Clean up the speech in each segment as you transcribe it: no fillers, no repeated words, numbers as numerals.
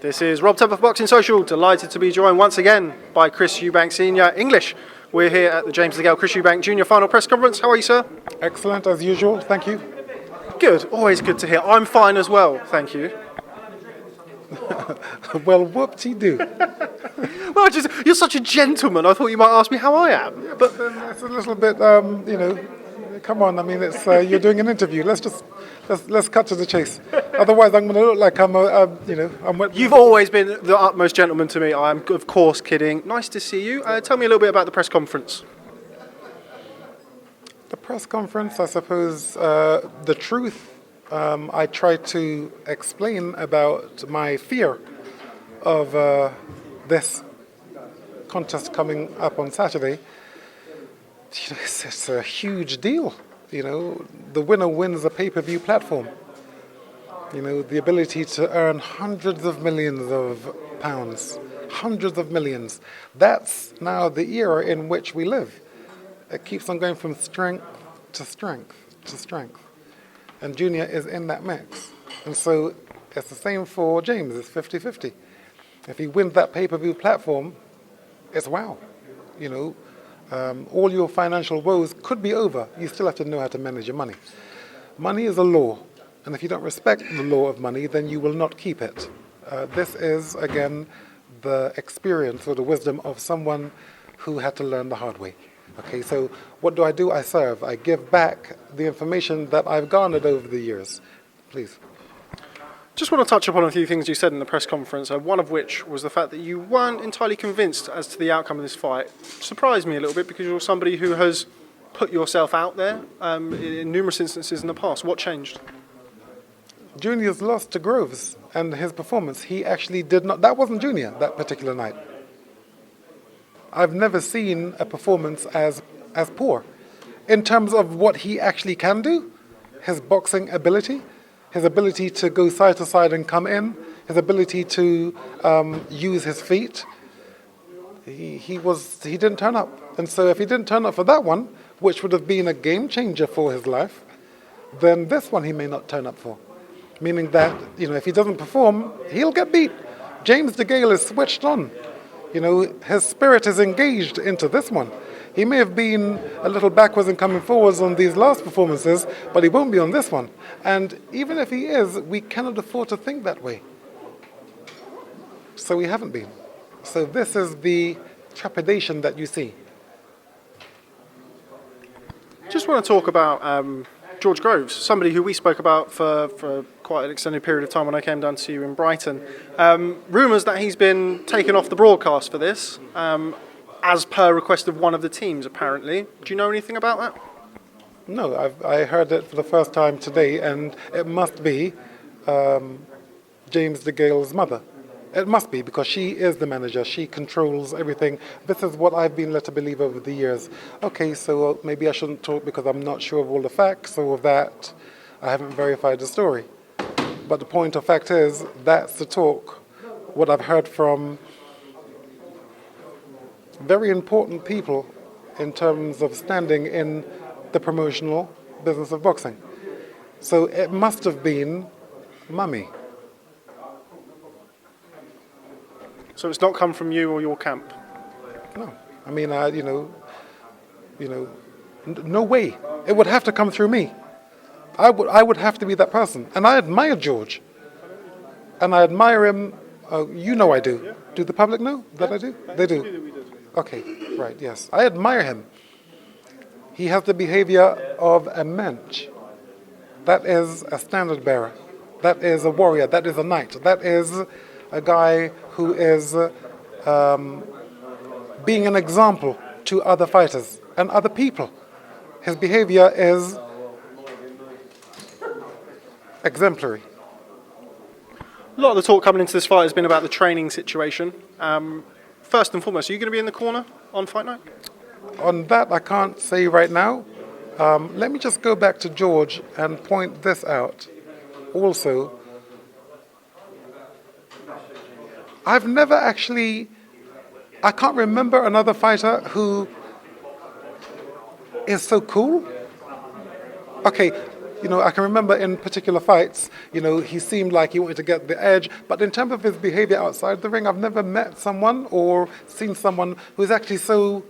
This is Rob Tebbutt for Boxing Social, delighted to be joined once again by Chris Eubank Sr. English. We're here at the James Chris Eubank Jr. final press conference. How are you, sir? Excellent, as usual, thank you. Good, always good to hear. I'm fine as well, thank you. Well, whoop-de-doo. Well, you're such a gentleman, I thought you might ask me how I am. Yeah, but then it's a little bit, come on, I mean, it's you're doing an interview. Let's cut to the chase. Otherwise, I'm going to look like I'm You've always been the utmost gentleman to me. I'm, of course, kidding. Nice to see you. Tell me a little bit about the press conference. The press conference, I suppose, the truth. I tried to explain about my fear of this contest coming up on Saturday. It's a huge deal. The winner wins a pay-per-view platform. The ability to earn hundreds of millions of pounds, hundreds of millions. That's now the era in which we live. It keeps on going from strength to strength to strength. And Junior is in that mix. And so it's the same for James, it's 50-50. If he wins that pay-per-view platform, it's wow. All your financial woes could be over. You still have to know how to manage your money. Money is a law. And if you don't respect the law of money, then you will not keep it. This is, again, the experience or the wisdom of someone who had to learn the hard way. Okay, so what do? I serve. I give back the information that I've garnered over the years. Please. Just want to touch upon a few things you said in the press conference, one of which was the fact that you weren't entirely convinced as to the outcome of this fight. Surprised me a little bit because you're somebody who has put yourself out there in numerous instances in the past. What changed? Junior's lost to Groves and his performance. He actually did not. That wasn't Junior that particular night. I've never seen a performance as poor in terms of what he actually can do, his boxing ability, his ability to go side to side and come in, his ability to use his feet. He didn't turn up. And so if he didn't turn up for that one, which would have been a game changer for his life, then this one he may not turn up for. Meaning that, if he doesn't perform, he'll get beat. James DeGale is switched on. His spirit is engaged into this one. He may have been a little backwards and coming forwards on these last performances, but he won't be on this one. And even if he is, we cannot afford to think that way. So we haven't been. So this is the trepidation that you see. Just want to talk about George Groves, somebody who we spoke about for quite an extended period of time when I came down to see you in Brighton. Rumours that he's been taken off the broadcast for this, as per request of one of the teams, apparently. Do you know anything about that? No, I heard it for the first time today, and it must be James DeGale's mother. It must be, because she is the manager. She controls everything. This is what I've been led to believe over the years. Okay, so maybe I shouldn't talk because I'm not sure of all the facts or that I haven't verified the story. But the point of fact is, that's the talk. What I've heard from very important people in terms of standing in the promotional business of boxing. So it must have been Mummy. So it's not come from you or your camp? No. I mean, no way. It would have to come through me. I would have to be that person. And I admire George. And I admire him. I do. Yeah. Do the public know that I do? They do. Okay, right, yes. I admire him. He has the behavior of a mensch. That is a standard bearer. That is a warrior. That is a knight. That is a guy who is being an example to other fighters and other people. His behavior is exemplary. A lot of the talk coming into this fight has been about the training situation. First and foremost, are you going to be in the corner on fight night? On that, I can't say right now. Let me just go back to George and point this out. Also, I've never actually, I can't remember another fighter who is so cool. Okay, I can remember in particular fights, he seemed like he wanted to get the edge. But in terms of his behavior outside the ring, I've never met someone or seen someone who's actually so,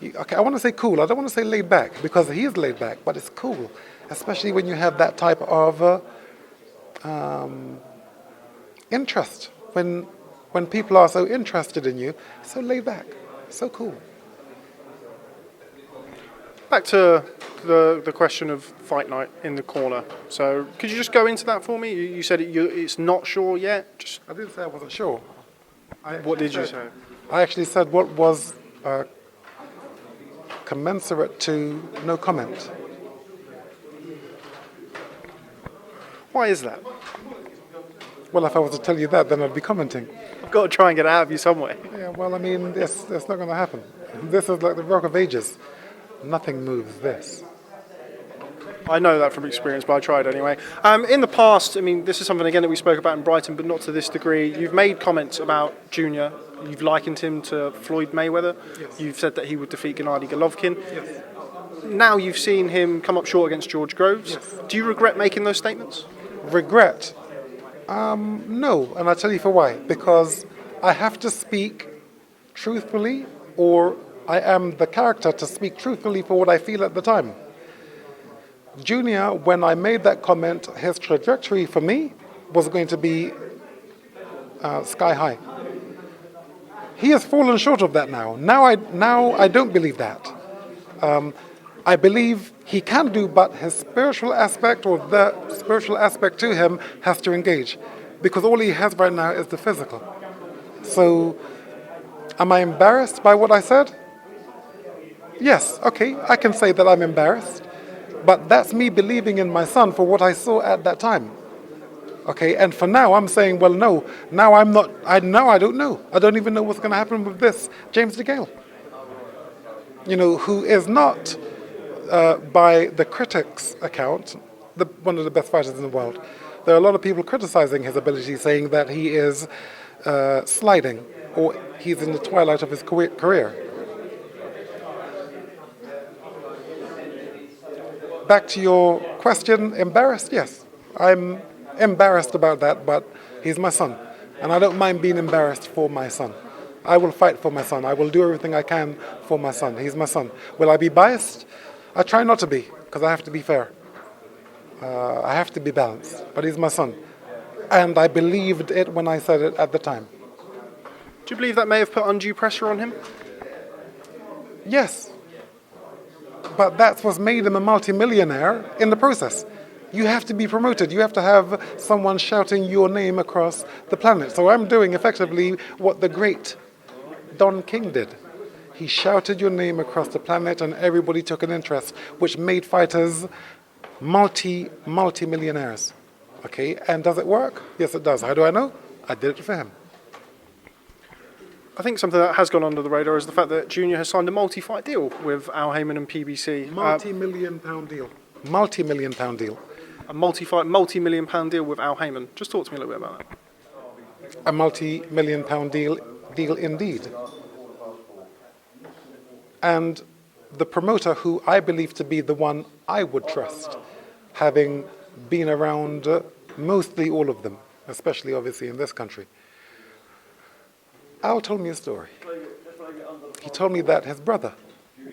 okay, I want to say cool. I don't want to say laid back, because he is laid back, but it's cool, especially when you have that type of interest. When people are so interested in you, so laid back, so cool. Back to the question of fight night in the corner. So could you just go into that for me? You said it's not sure yet. I didn't say I wasn't sure. What did you say? I actually said what was commensurate to no comment. Why is that? Well, if I was to tell you that, then I'd be commenting. I've got to try and get it out of you somewhere. Yeah, well, I mean, that's not going to happen. This is like the Rock of Ages. Nothing moves this. I know that from experience, but I tried anyway. In the past, I mean, this is something, again, that we spoke about in Brighton, but not to this degree. You've made comments about Junior. You've likened him to Floyd Mayweather. Yes. You've said that he would defeat Gennady Golovkin. Yes. Now you've seen him come up short against George Groves. Yes. Do you regret making those statements? Regret? No, and I'll tell you for why. Because I have to speak truthfully, or I am the character to speak truthfully for what I feel at the time. Junior, when I made that comment, his trajectory for me was going to be sky high. He has fallen short of that now. Now I don't believe that. I believe he can do, but his spiritual aspect, or the spiritual aspect to him, has to engage, because all he has right now is the physical. So, am I embarrassed by what I said? Yes, okay, I can say that I'm embarrassed, but that's me believing in my son for what I saw at that time. Okay, and for now I'm saying, well, no, now I'm not, I don't know. I don't even know what's going to happen with this James DeGale. Who is not, by the critics' account, one of the best fighters in the world. There are a lot of people criticizing his ability, saying that he is sliding, or he's in the twilight of his career. Back to your question, embarrassed? Yes, I'm embarrassed about that, but he's my son, and I don't mind being embarrassed for my son. I will fight for my son. I will do everything I can for my son. He's my son. Will I be biased? I try not to be, because I have to be fair. I have to be balanced, but he's my son. And I believed it when I said it at the time. Do you believe that may have put undue pressure on him? Yes. But that's what's made him a multimillionaire in the process. You have to be promoted. You have to have someone shouting your name across the planet. So I'm doing effectively what the great Don King did. He shouted your name across the planet and everybody took an interest, which made fighters multi-millionaires. Okay, and does it work? Yes, it does. How do I know? I did it for him. I think something that has gone under the radar is the fact that Junior has signed a multi-fight deal with Al Haymon and PBC. Multi-million-pound deal. Multi-million-pound deal. A multi-million-pound deal with Al Haymon. Just talk to me a little bit about that. A multi-million-pound deal indeed. And the promoter, who I believe to be the one I would trust, having been around mostly all of them, especially obviously in this country. Al told me a story. He told me that his brother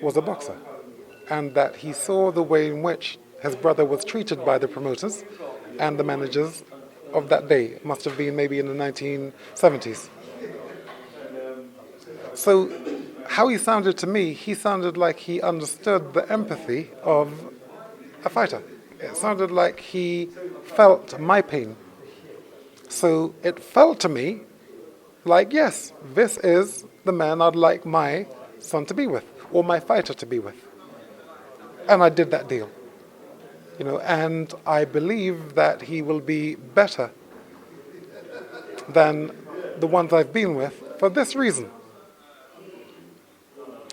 was a boxer, and that he saw the way in which his brother was treated by the promoters and the managers of that day. It must have been maybe in the 1970s. So how he sounded to me, he sounded like he understood the empathy of a fighter. It sounded like he felt my pain. So it felt to me like, yes, this is the man I'd like my son to be with, or my fighter to be with. And I did that deal. And I believe that he will be better than the ones I've been with for this reason.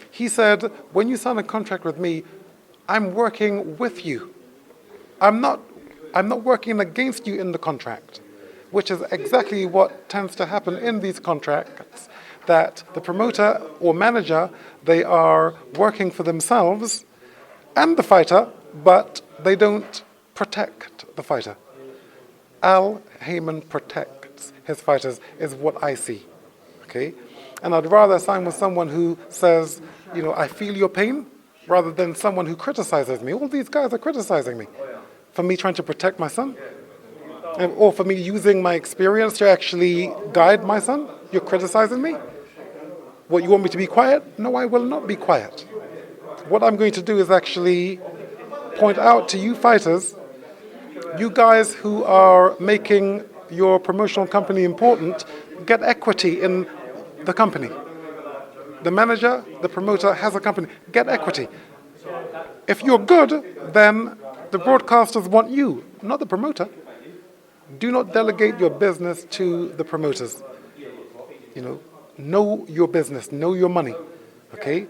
He said, when you sign a contract with me, I'm working with you. I'm not working against you in the contract, which is exactly what tends to happen in these contracts, that the promoter or manager, they are working for themselves and the fighter, but they don't protect the fighter. Al Heyman protects his fighters, is what I see. Okay? And I'd rather sign with someone who says, I feel your pain, rather than someone who criticizes me. All these guys are criticizing me for me trying to protect my son, or for me using my experience to actually guide my son. You're criticizing me? What, you want me to be quiet? No, I will not be quiet. What I'm going to do is actually point out to you fighters, you guys who are making your promotional company important, get equity in the company. The manager, the promoter has a company. Get equity. If you're good, then the broadcasters want you, not the promoter. Do not delegate your business to the promoters. Know your business, know your money. Okay?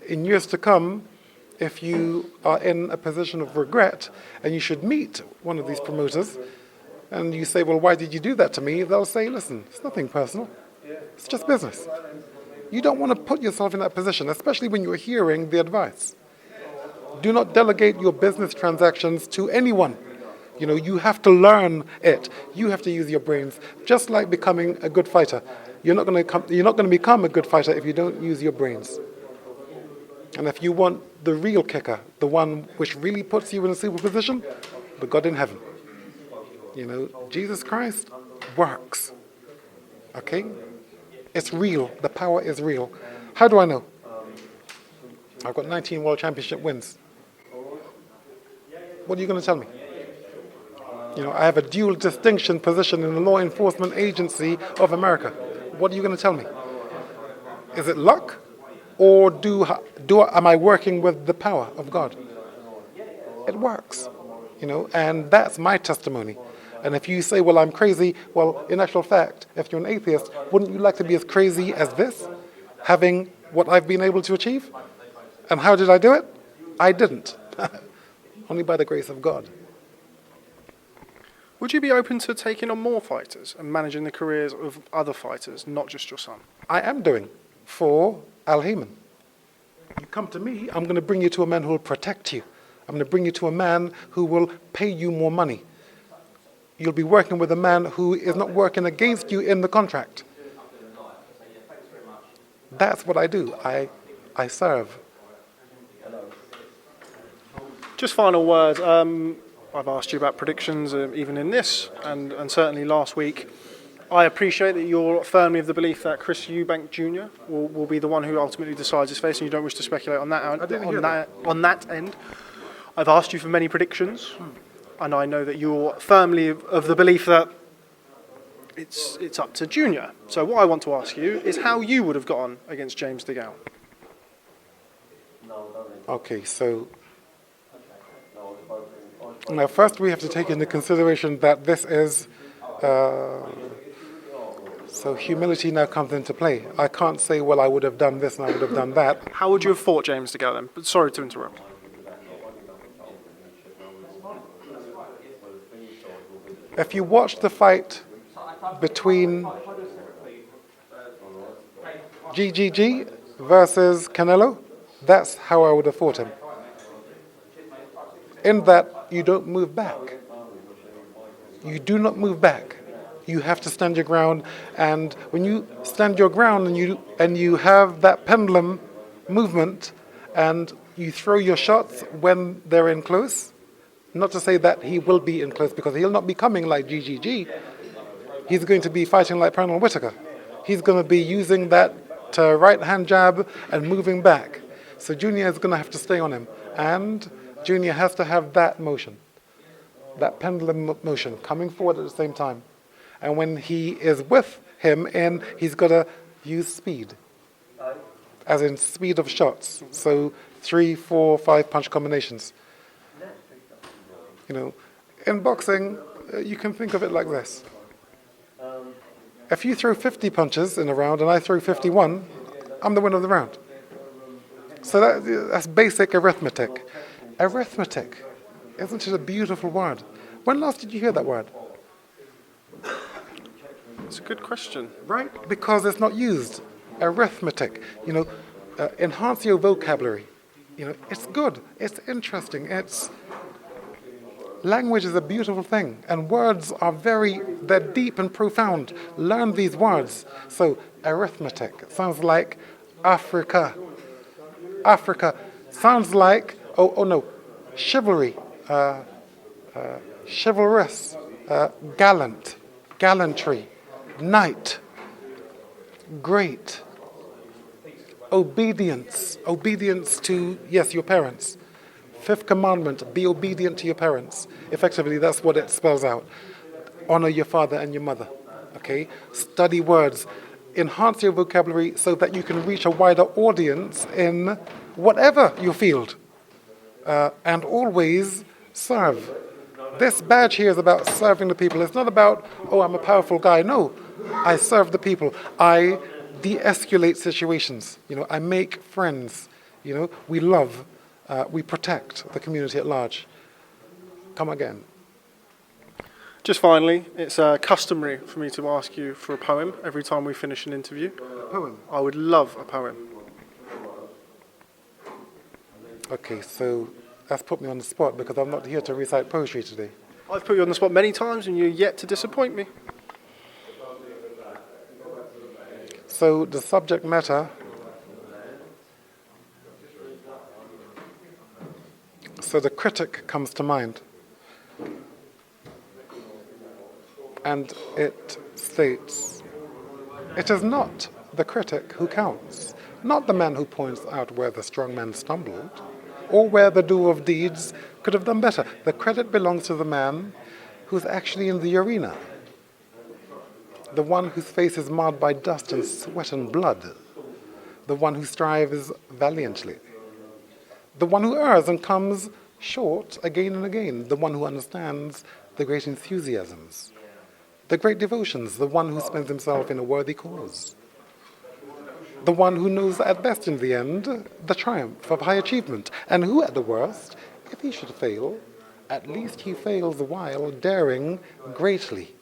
In years to come, if you are in a position of regret and you should meet one of these promoters and you say, well, why did you do that to me? They'll say, listen, it's nothing personal. It's just business. You don't want to put yourself in that position, especially when you're hearing the advice. Do not delegate your business transactions to anyone. You have to learn it. You have to use your brains, just like becoming a good fighter. You're not going to become a good fighter if you don't use your brains. And if you want the real kicker, the one which really puts you in a super position, the God in heaven. Jesus Christ works. Okay? It's real. The power is real. How do I know? I've got 19 World Championship wins. What are you going to tell me? I have a dual distinction position in the law enforcement agency of America. What are you going to tell me? Is it luck? Or am I working with the power of God? It works, and that's my testimony. And if you say, well, I'm crazy, well, in actual fact, if you're an atheist, wouldn't you like to be as crazy as this, having what I've been able to achieve? And how did I do it? I didn't. Only by the grace of God. Would you be open to taking on more fighters and managing the careers of other fighters, not just your son? I am doing for Al Heyman. You come to me, I'm going to bring you to a man who will protect you. I'm going to bring you to a man who will pay you more money. You'll be working with a man who is not working against you in the contract. That's what I do. I serve. Just final word. I've asked you about predictions, even in this, and certainly last week. I appreciate that you're firmly of the belief that Chris Eubank Jr. will be the one who ultimately decides his fate, and you don't wish to speculate on that on that end. I've asked you for many predictions, and I know that you're firmly of the belief that it's up to Junior. So what I want to ask you is how you would have got on against James DeGale. Okay, so now first we have to take into consideration that this is so humility now comes into play. I can't say, well, I would have done this and I would have done that. How would you have fought James DeGale then? But sorry to interrupt. If you watch the fight between GGG versus Canelo, that's how I would have fought him. In that you don't move back. You do not move back. You have to stand your ground, and when you stand your ground and you have that pendulum movement and you throw your shots when they're in close, not to say that he will be in close, because he'll not be coming like GGG. He's going to be fighting like Pernell Whitaker. He's going to be using that right-hand jab and moving back. So Junior is going to have to stay on him. And Junior has to have that motion, that pendulum motion, coming forward at the same time. And when he is with him, he's got to use speed, as in speed of shots. So 3, 4, 5 punch combinations. In boxing, you can think of it like this. If you throw 50 punches in a round and I throw 51, I'm the winner of the round. So that's basic arithmetic. Arithmetic. Isn't it a beautiful word? When last did you hear that word? It's a good question. Right? Because it's not used. Arithmetic. Enhance your vocabulary. It's good. It's interesting. Language is a beautiful thing, and words are they're deep and profound. Learn these words. So, arithmetic sounds like Africa. Africa sounds like, oh no, chivalry, chivalrous, gallant, gallantry, knight, great, obedience to, yes, your parents. Fifth commandment, be obedient to your parents. Effectively, that's what it spells out. Honor your father and your mother, okay? Study words. Enhance your vocabulary so that you can reach a wider audience in whatever your field. And always serve. This badge here is about serving the people. It's not about, oh, I'm a powerful guy. No, I serve the people. I de-escalate situations. I make friends. We love. We protect the community at large. Come again. Just finally, it's customary for me to ask you for a poem every time we finish an interview. A poem? I would love a poem. Okay, so that's put me on the spot because I'm not here to recite poetry today. I've put you on the spot many times and you're yet to disappoint me. So the subject matter, so the critic comes to mind. And it states, it is not the critic who counts, not the man who points out where the strong man stumbled, or where the doer of deeds could have done better. The credit belongs to the man who's actually in the arena, the one whose face is marred by dust and sweat and blood, the one who strives valiantly, the one who errs and comes short again and again, the one who understands the great enthusiasms, the great devotions, the one who spends himself in a worthy cause, the one who knows at best in the end the triumph of high achievement, and who at the worst, if he should fail, at least he fails while daring greatly,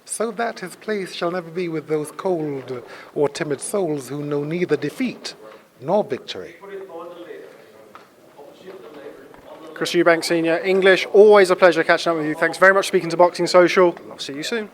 so that his place shall never be with those cold or timid souls who know neither defeat nor victory. Chris Eubank Sr, English, always a pleasure catching up with you. Thanks very much for speaking to Boxing Social. I'll see you soon.